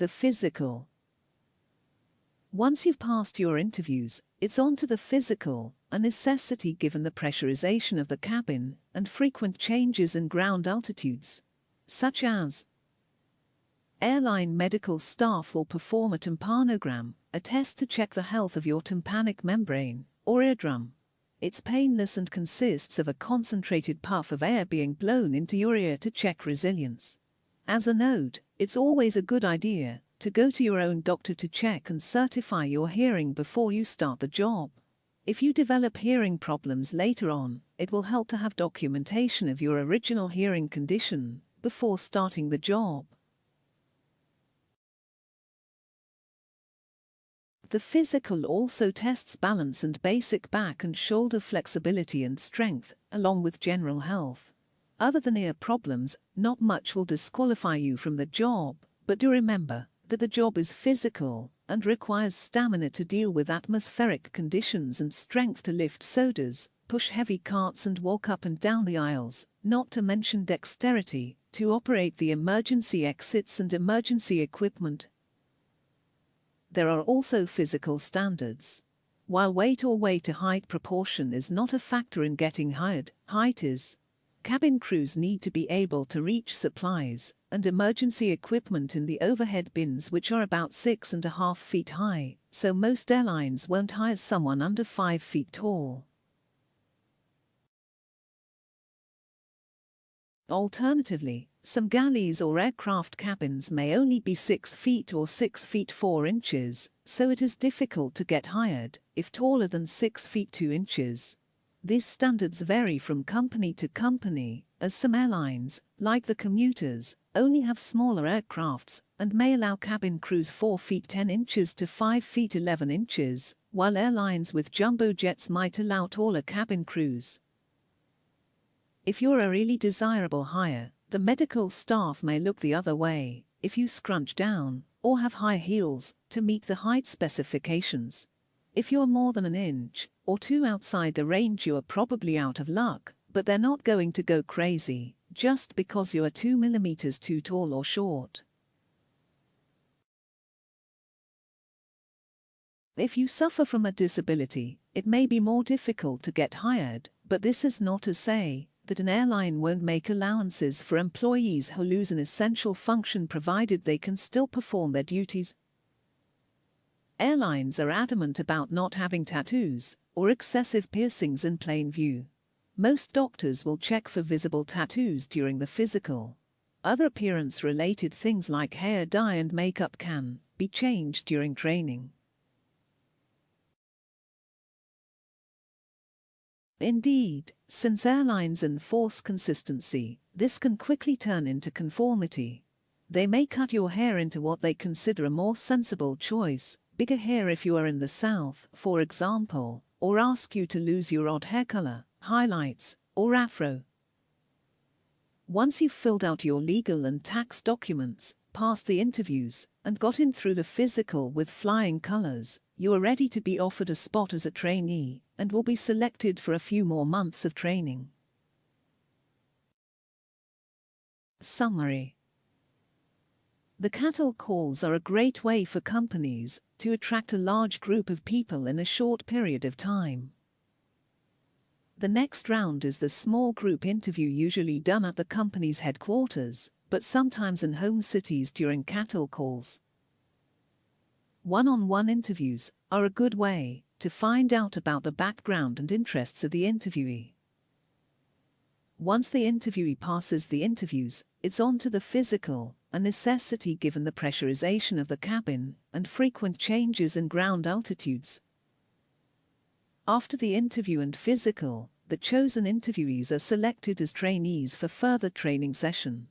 The physical. Once you've passed your interviews, it's on to the physical, a necessity given the pressurization of the cabin and frequent changes in ground altitudes, such as airline medical staff will perform a tympanogram, a test to check the health of your tympanic membrane, or eardrum. It's painless and consists of a concentrated puff of air being blown into your ear to check resilience. As a note, it's always a good idea to go to your own doctor to check and certify your hearing before you start the job. If you develop hearing problems later on, it will help to have documentation of your original hearing condition before starting the job. The physical also tests balance and basic back and shoulder flexibility and strength, along with general health. Other than ear problems, not much will disqualify you from the job, but do remember that the job is physical and requires stamina to deal with atmospheric conditions and strength to lift sodas, push heavy carts and walk up and down the aisles, not to mention dexterity to operate the emergency exits and emergency equipment. There are also physical standards. While weight or weight-to-height proportion is not a factor in getting hired, height is. Cabin crews need to be able to reach supplies and emergency equipment in the overhead bins, which are about 6.5 feet high, so most airlines won't hire someone under 5 feet tall. Alternatively, some galleys or aircraft cabins may only be 6 feet or 6 feet 4 inches, so it is difficult to get hired if taller than 6 feet 2 inches. These standards vary from company to company, as some airlines, like the commuters, only have smaller aircrafts and may allow cabin crews 4 feet 10 inches to 5 feet 11 inches, while airlines with jumbo jets might allow taller cabin crews. If you're a really desirable hire, the medical staff may look the other way if you scrunch down or have high heels to meet the height specifications. If you're more than an inch or two outside the range, you are probably out of luck, but they're not going to go crazy just because you are 2 millimeters too tall or short. If you suffer from a disability, it may be more difficult to get hired, but this is not to say that an airline won't make allowances for employees who lose an essential function provided they can still perform their duties. Airlines are adamant about not having tattoos or excessive piercings in plain view. Most doctors will check for visible tattoos during the physical. Other appearance-related things like hair dye and makeup can be changed during training. Indeed, since airlines enforce consistency, this can quickly turn into conformity. They may cut your hair into what they consider a more sensible choice, bigger hair if you are in the South, for example, or ask you to lose your odd hair color, highlights, or afro. Once you've filled out your legal and tax documents, passed the interviews, and got in through the physical with flying colors, you are ready to be offered a spot as a trainee and will be selected for a few more months of training. Summary. The cattle calls are a great way for companies to attract a large group of people in a short period of time. The next round is the small group interview, usually done at the company's headquarters, but sometimes in home cities during cattle calls. One-on-one interviews are a good way to find out about the background and interests of the interviewee. Once the interviewee passes the interviews, it's on to the physical, a necessity given the pressurization of the cabin and frequent changes in ground altitudes. After the interview and physical, the chosen interviewees are selected as trainees for further training session.